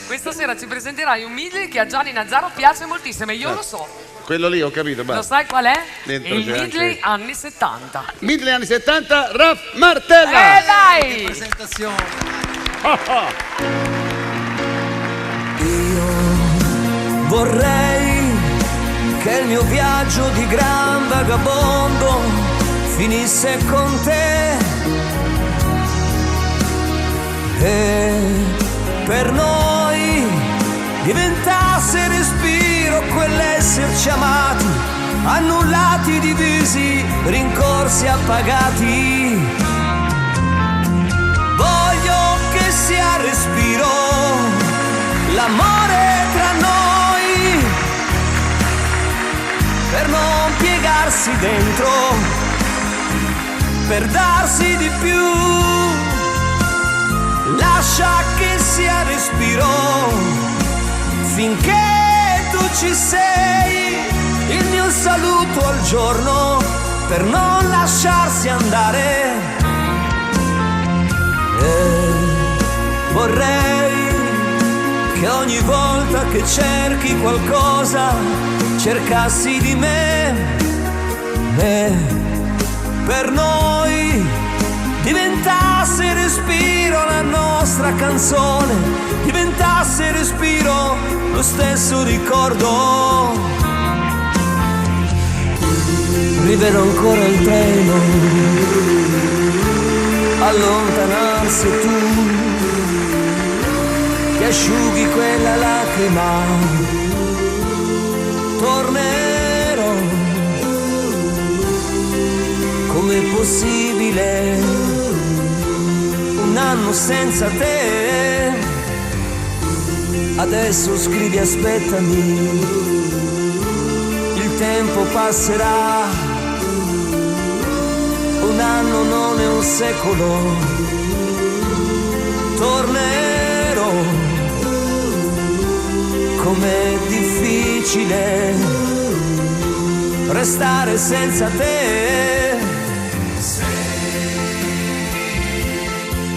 Questa sera ci presenterai un medley che a Gianni Nazzaro piace moltissimo e io lo so. Quello lì, ho capito, basta. Lo sai qual è? Dentro Il c'è medley anche- anni 70. Medley anni 70, Raf Martella! Dai! Presentazione. Vorrei che il mio viaggio di gran vagabondo finisse con te e per noi diventasse respiro quell'esserci amati, annullati, divisi, rincorsi, appagati. Voglio che sia respiro l'amore tra noi, per non piegarsi dentro, per darsi di più. Lascia che sia respiro finché tu ci sei, il mio saluto al giorno per non lasciarsi andare. E vorrei che ogni volta che cerchi qualcosa cercassi di me e per noi diventasse respiro la nostra canzone, diventasse respiro lo stesso ricordo. Rivedo ancora il treno allontanarsi, tu che asciughi quella lacrima. Tornerò, com'è possibile un anno senza te? Adesso scrivi aspettami, il tempo passerà, un anno non è un secolo. Tornerò, com'è difficile restare senza te.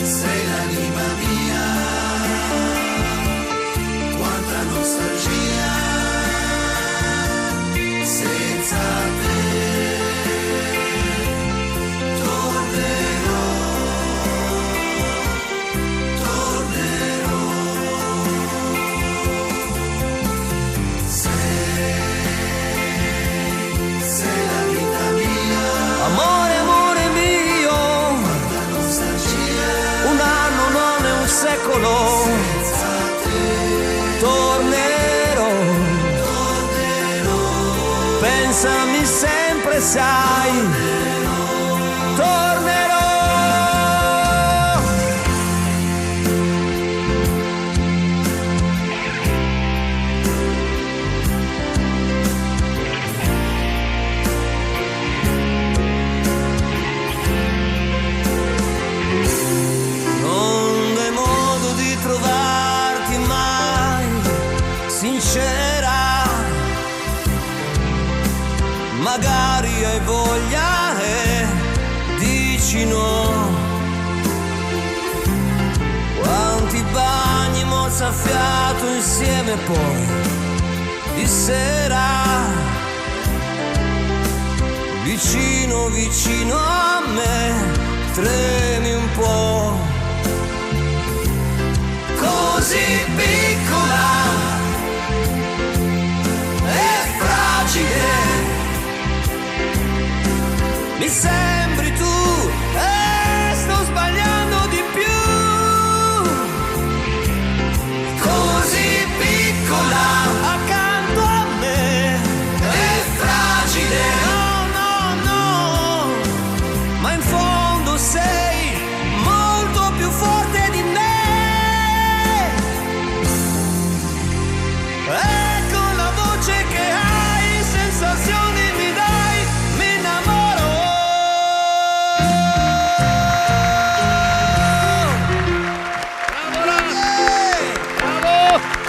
Sei l'anima mia, quanta nostalgia senza te. Tornerò, tornerò. Sei la vita mia, Amore, amore mio, quanta nostalgia un anno non è un secolo. senza te. Tornerò, pensami sempre, sai. Tornerò. Non è modo di trovarti mai sincera, magari hai voglia e dici no. Quanti bagni mozzafiato insieme poi di sera, vicino vicino a me, tremi un po'. Così